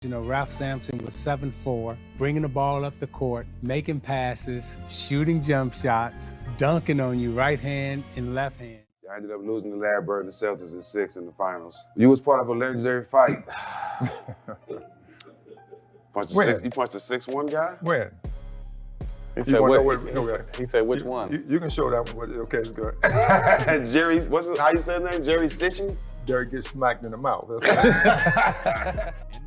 You know, Ralph Sampson was 7'4", bringing the ball up the court, making passes, shooting jump shots, dunking on you right hand and left hand. I ended up losing to Larry Bird and the Celtics in 6 in the finals. You was part of a legendary fight. You punched a 6'1" guy? When? He said, he said which one? You can show that one. Okay, it's good. Jerry, how you say his name? Jerry Sitchin? Jerry gets smacked in the mouth.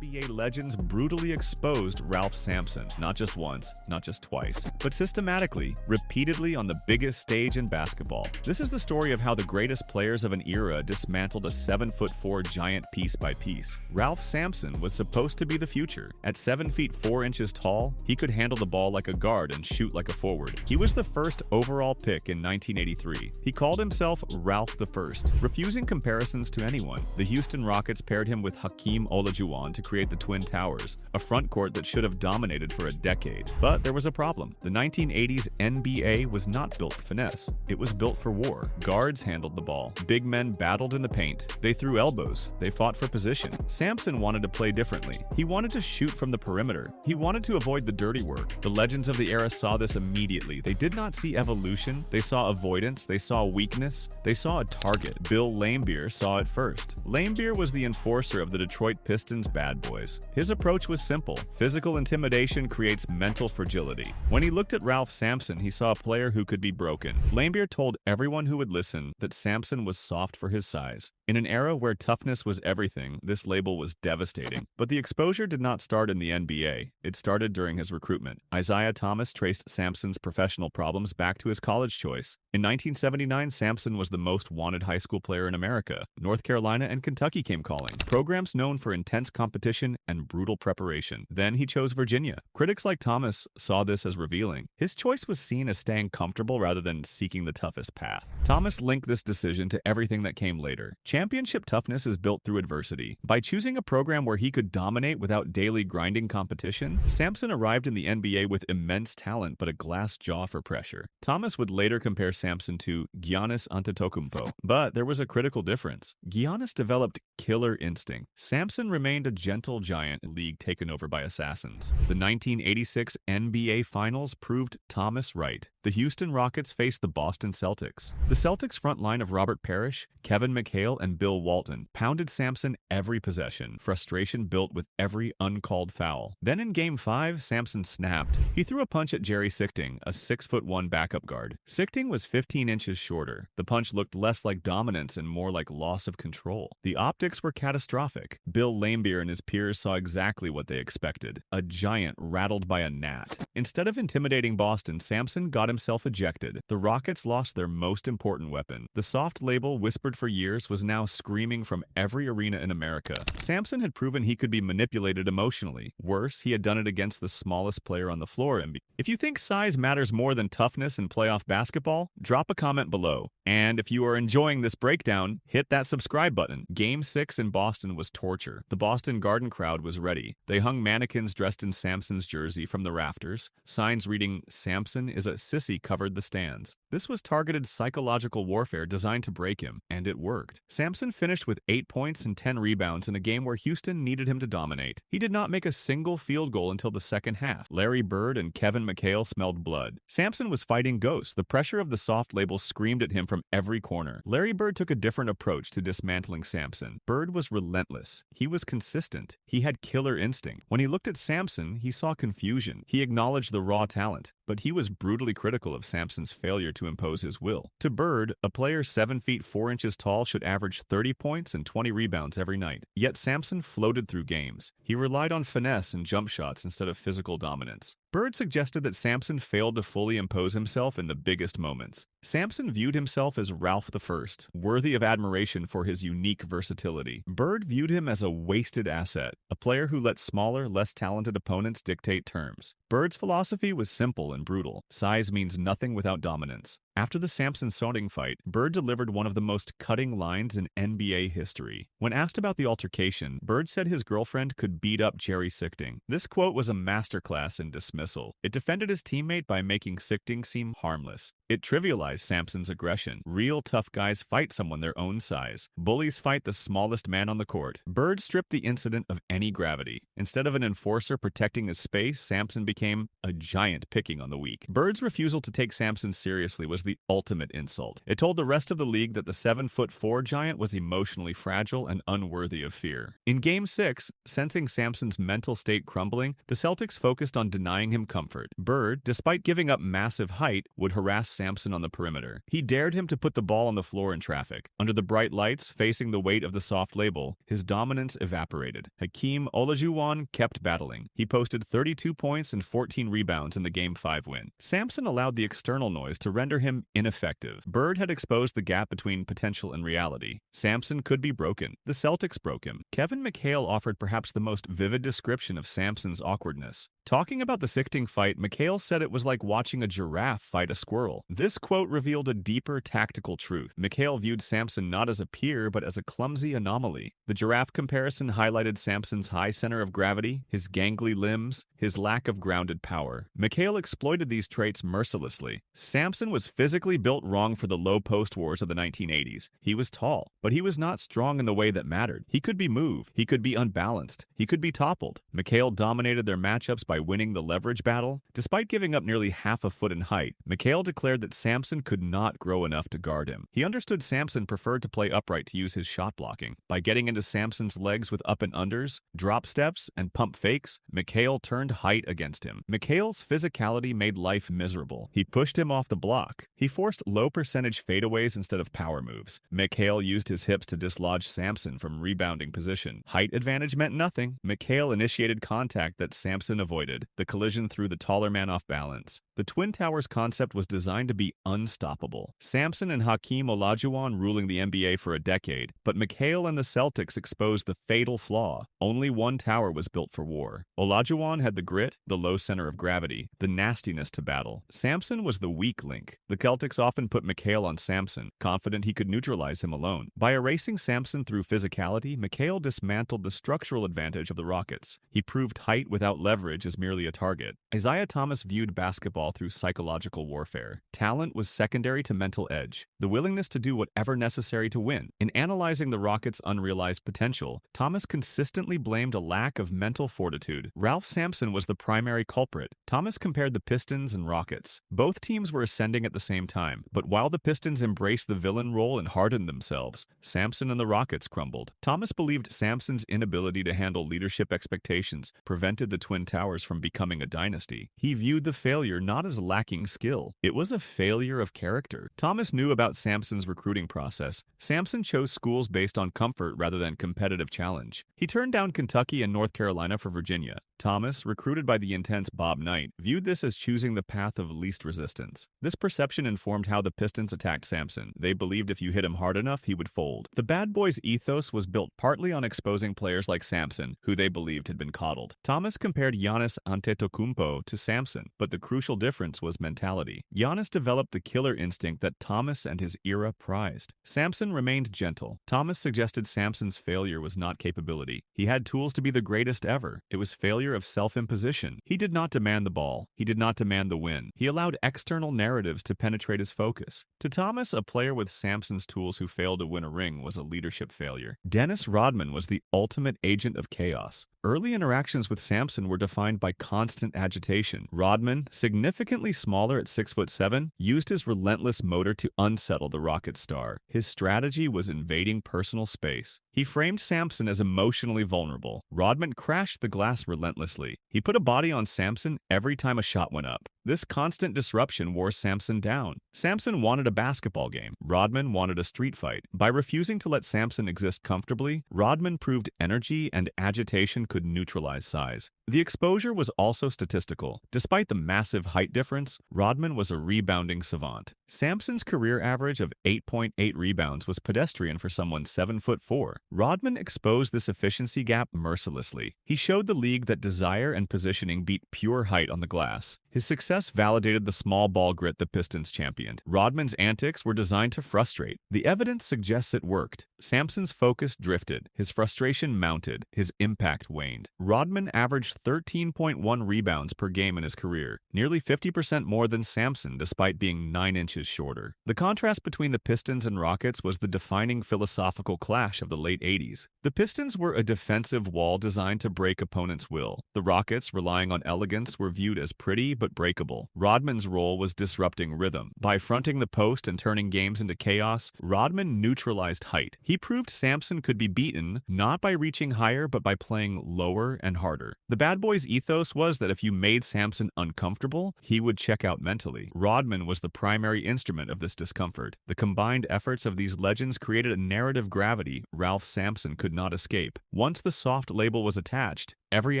NBA legends brutally exposed Ralph Sampson, not just once, not just twice, but systematically, repeatedly on the biggest stage in basketball. This is the story of how the greatest players of an era dismantled a 7'4" giant piece by piece. Ralph Sampson was supposed to be the future. At 7 feet 4 inches tall, he could handle the ball like a guard and shoot like a forward. He was the first overall pick in 1983. He called himself Ralph the First, refusing comparisons to anyone. The Houston Rockets paired him with Hakeem Olajuwon to create the Twin Towers, a front court that should have dominated for a decade. But there was a problem. The 1980s NBA was not built for finesse. It was built for war. Guards handled the ball. Big men battled in the paint. They threw elbows. They fought for position. Sampson wanted to play differently. He wanted to shoot from the perimeter. He wanted to avoid the dirty work. The legends of the era saw this immediately. They did not see evolution. They saw avoidance. They saw weakness. They saw a target. Bill Laimbeer saw it first. Laimbeer was the enforcer of the Detroit Pistons bad boys. His approach was simple. Physical intimidation creates mental fragility. When he looked at Ralph Sampson, he saw a player who could be broken. Laimbeer told everyone who would listen that Sampson was soft for his size. In an era where toughness was everything, this label was devastating. But the exposure did not start in the NBA. It started during his recruitment. Isaiah Thomas traced Sampson's professional problems back to his college choice. In 1979, Sampson was the most wanted high school player in America. North Carolina and Kentucky came calling, programs known for intense competition and brutal preparation. Then he chose Virginia. Critics like Thomas saw this as revealing. His choice was seen as staying comfortable rather than seeking the toughest path. Thomas linked this decision to everything that came later. Championship toughness is built through adversity. By choosing a program where he could dominate without daily grinding competition, Sampson arrived in the NBA with immense talent but a glass jaw for pressure. Thomas would later compare Sampson to Giannis Antetokounmpo, but there was a critical difference. Giannis developed killer instinct. Sampson remained a gentle giant, a league taken over by assassins. The 1986 NBA Finals proved Thomas right. The Houston Rockets faced the Boston Celtics. The Celtics' front line of Robert Parrish, Kevin McHale, and Bill Walton pounded Sampson every possession, frustration built with every uncalled foul. Then in Game 5, Sampson snapped. He threw a punch at Jerry Sichting, a 6'1" backup guard. Sichting was 15 inches shorter. The punch looked less like dominance and more like loss of control. The optics were catastrophic. Bill Laimbeer and his peers saw exactly what they expected: a giant rattled by a gnat. Instead of intimidating Boston, Sampson got himself ejected. The Rockets lost their most important weapon. The soft label, whispered for years, was now screaming from every arena in America. Sampson had proven he could be manipulated emotionally. Worse, he had done it against the smallest player on the floor. If you think size matters more than toughness in playoff basketball, drop a comment below. And if you are enjoying this breakdown, hit that subscribe button. Game 6 in Boston was torture. The Boston Garden crowd was ready. They hung mannequins dressed in Sampson's jersey from the rafters. Signs reading "Sampson is a sissy" covered the stands. This was targeted psychological warfare designed to break him, and it worked. Sampson finished with 8 points and 10 rebounds in a game where Houston needed him to dominate. He did not make a single field goal until the second half. Larry Bird and Kevin McHale smelled blood. Sampson was fighting ghosts. The pressure of the soft label screamed at him from every corner. Larry Bird took a different approach to dismantling Sampson. Bird was relentless. He was consistent. He had killer instinct. When he looked at Sampson, he saw confusion. He acknowledged the raw talent, but he was brutally critical of Sampson's failure to impose his will. To Bird, a player 7 feet 4 inches tall should average 30 points and 20 rebounds every night. Yet Sampson floated through games. He relied on finesse and jump shots instead of physical dominance. Bird suggested that Sampson failed to fully impose himself in the biggest moments. Sampson viewed himself as Ralph the First, worthy of admiration for his unique versatility. Bird viewed him as a wasted asset, a player who let smaller, less talented opponents dictate terms. Bird's philosophy was simple and brutal. Size means nothing without dominance. After the Sampson-Soning fight, Bird delivered one of the most cutting lines in NBA history. When asked about the altercation, Bird said his girlfriend could beat up Jerry Sichting. This quote was a masterclass in dismissal. It defended his teammate by making Sichting seem harmless. It trivialized Sampson's aggression. Real tough guys fight someone their own size. Bullies fight the smallest man on the court. Bird stripped the incident of any gravity. Instead of an enforcer protecting his space, Sampson became a giant picking on the weak. Bird's refusal to take Sampson seriously was the ultimate insult. It told the rest of the league that the 7'4" giant was emotionally fragile and unworthy of fear. In Game 6, sensing Sampson's mental state crumbling, the Celtics focused on denying him comfort. Bird, despite giving up massive height, would harass Sampson on the perimeter. He dared him to put the ball on the floor in traffic. Under the bright lights, facing the weight of the soft label, his dominance evaporated. Hakeem Olajuwon kept battling. He posted 32 points and 14 rebounds in the Game 5 win. Sampson allowed the external noise to render him ineffective. Bird had exposed the gap between potential and reality. Sampson could be broken. The Celtics broke him. Kevin McHale offered perhaps the most vivid description of Sampson's awkwardness. Talking about the Sichting fight, McHale said it was like watching a giraffe fight a squirrel. This quote revealed a deeper tactical truth. McHale viewed Sampson not as a peer, but as a clumsy anomaly. The giraffe comparison highlighted Sampson's high center of gravity, his gangly limbs, his lack of grounded power. McHale exploited these traits mercilessly. Sampson was physically built wrong for the low post wars of the 1980s. He was tall, but he was not strong in the way that mattered. He could be moved. He could be unbalanced. He could be toppled. McHale dominated their matchups by winning the leverage battle. Despite giving up nearly half a foot in height, McHale declared that Sampson could not grow enough to guard him. He understood Sampson preferred to play upright to use his shot blocking. By getting into Sampson's legs with up and unders, drop steps, and pump fakes, McHale turned height against him. McHale's physicality made life miserable. He pushed him off the block. He forced low-percentage fadeaways instead of power moves. McHale used his hips to dislodge Sampson from rebounding position. Height advantage meant nothing. McHale initiated contact that Sampson avoided. The collision threw the taller man off balance. The Twin Towers concept was designed to be unstoppable. Sampson and Hakeem Olajuwon ruling the NBA for a decade, but McHale and the Celtics exposed the fatal flaw. Only one tower was built for war. Olajuwon had the grit, the low center of gravity, the nastiness to battle. Sampson was the weak link. The Celtics often put McHale on Sampson, confident he could neutralize him alone. By erasing Sampson through physicality, McHale dismantled the structural advantage of the Rockets. He proved height without leverage is merely a target. Isaiah Thomas viewed basketball through psychological warfare. Talent was secondary to mental edge, the willingness to do whatever necessary to win. In analyzing the Rockets' unrealized potential, Thomas consistently blamed a lack of mental fortitude. Ralph Sampson was the primary culprit. Thomas compared the Pistons and Rockets. Both teams were ascending at the same time, but while the Pistons embraced the villain role and hardened themselves, Sampson and the Rockets crumbled. Thomas believed Sampson's inability to handle leadership expectations prevented the Twin Towers from becoming a dynasty. He viewed the failure not as lacking skill. It was a failure of character. Thomas knew about Sampson's recruiting process. Sampson chose schools based on comfort rather than competitive challenge. He turned down Kentucky and North Carolina for Virginia. Thomas, recruited by the intense Bob Knight, viewed this as choosing the path of least resistance. This perception informed how the Pistons attacked Sampson. They believed if you hit him hard enough, he would fold. The Bad Boys ethos was built partly on exposing players like Sampson, who they believed had been coddled. Thomas compared Giannis Antetokounmpo to Sampson, but the crucial difference was mentality. Giannis developed the killer instinct that Thomas and his era prized. Sampson remained gentle. Thomas suggested Sampson's failure was not capability. He had tools to be the greatest ever. It was failure of self-imposition. He did not demand the ball. He did not demand the win. He allowed external narratives to penetrate his focus. To Thomas, a player with Sampson's tools who failed to win a ring was a leadership failure. Dennis Rodman was the ultimate agent of chaos. Early interactions with Sampson were defined by constant agitation. Rodman, significantly smaller at 6'7", used his relentless motor to unsettle the Rockets star. His strategy was invading personal space. He framed Sampson as emotionally vulnerable. Rodman crashed the glass relentlessly. He put a body on Sampson every time a shot went up. This constant disruption wore Sampson down. Sampson wanted a basketball game. Rodman wanted a street fight. By refusing to let Sampson exist comfortably, Rodman proved energy and agitation could neutralize size. The exposure was also statistical. Despite the massive height difference, Rodman was a rebounding savant. Sampson's career average of 8.8 rebounds was pedestrian for someone 7'4". Rodman exposed this efficiency gap mercilessly. He showed the league that desire and positioning beat pure height on the glass. His success validated the small ball grit the Pistons championed. Rodman's antics were designed to frustrate. The evidence suggests it worked. Sampson's focus drifted, his frustration mounted, his impact waned. Rodman averaged 13.1 rebounds per game in his career, nearly 50% more than Sampson despite being 9 inches shorter. The contrast between the Pistons and Rockets was the defining philosophical clash of the late 80s. The Pistons were a defensive wall designed to break opponents' will. The Rockets, relying on elegance, were viewed as pretty but breakable. Rodman's role was disrupting rhythm. By fronting the post and turning games into chaos, Rodman neutralized height. He proved Sampson could be beaten not by reaching higher but by playing lower and harder. The Bad Boys' ethos was that if you made Sampson uncomfortable, he would check out mentally. Rodman was the primary instrument of this discomfort. The combined efforts of these legends created a narrative gravity Ralph Sampson could not escape. Once the soft label was attached, every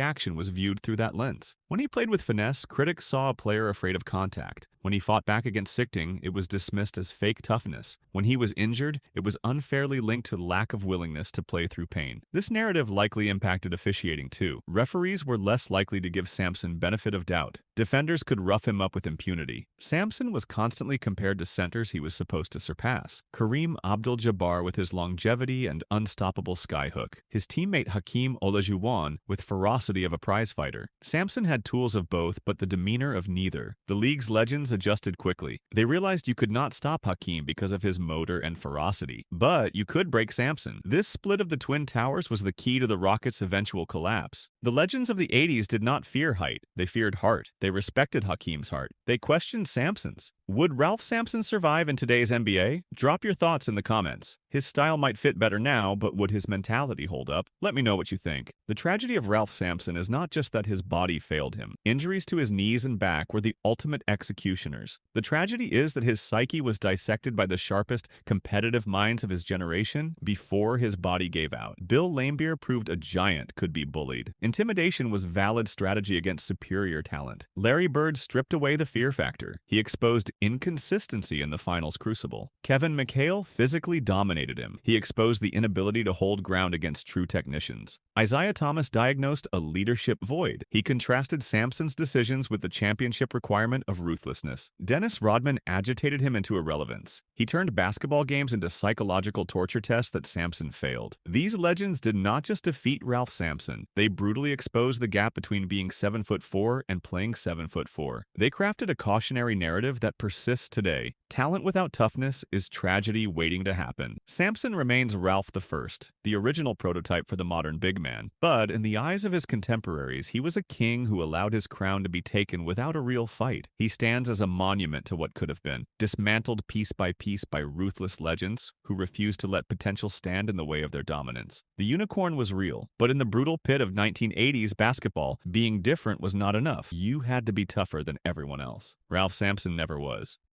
action was viewed through that lens. When he played with finesse, critics saw a player afraid of contact. When he fought back against Sichting, it was dismissed as fake toughness. When he was injured, it was unfairly linked to lack of willingness to play through pain. This narrative likely impacted officiating too. Referees were less likely to give Sampson benefit of doubt. Defenders could rough him up with impunity. Sampson was constantly compared to centers he was supposed to surpass. Kareem Abdul-Jabbar with his longevity and unstoppable skyhook. His teammate Hakeem Olajuwon with ferocity of a prizefighter. Sampson had tools of both, but the demeanor of neither. The league's legends adjusted quickly. They realized you could not stop Hakeem because of his motor and ferocity, but you could break Sampson. This split of the Twin Towers was the key to the Rockets' eventual collapse. The legends of the 80s did not fear height. They feared heart. They respected Hakeem's heart. They questioned Sampson's. Would Ralph Sampson survive in today's NBA? Drop your thoughts in the comments. His style might fit better now, but would his mentality hold up? Let me know what you think. The tragedy of Ralph Sampson is not just that his body failed him. Injuries to his knees and back were the ultimate executioners. The tragedy is that his psyche was dissected by the sharpest, competitive minds of his generation before his body gave out. Bill Laimbeer proved a giant could be bullied. Intimidation was valid strategy against superior talent. Larry Bird stripped away the fear factor. He exposed inconsistency in the finals crucible. Kevin McHale physically dominated him. He exposed the inability to hold ground against true technicians. Isaiah Thomas diagnosed a leadership void. He contrasted Sampson's decisions with the championship requirement of ruthlessness. Dennis Rodman agitated him into irrelevance. He turned basketball games into psychological torture tests that Sampson failed. These legends did not just defeat Ralph Sampson. They brutally exposed the gap between being 7'4" and playing 7'4". They crafted a cautionary narrative that persists today. Talent without toughness is tragedy waiting to happen. Sampson remains Ralph I, the original prototype for the modern big man. But in the eyes of his contemporaries, he was a king who allowed his crown to be taken without a real fight. He stands as a monument to what could have been, dismantled piece by ruthless legends who refused to let potential stand in the way of their dominance. The unicorn was real, but in the brutal pit of 1980s basketball, being different was not enough. You had to be tougher than everyone else. Ralph Sampson never was.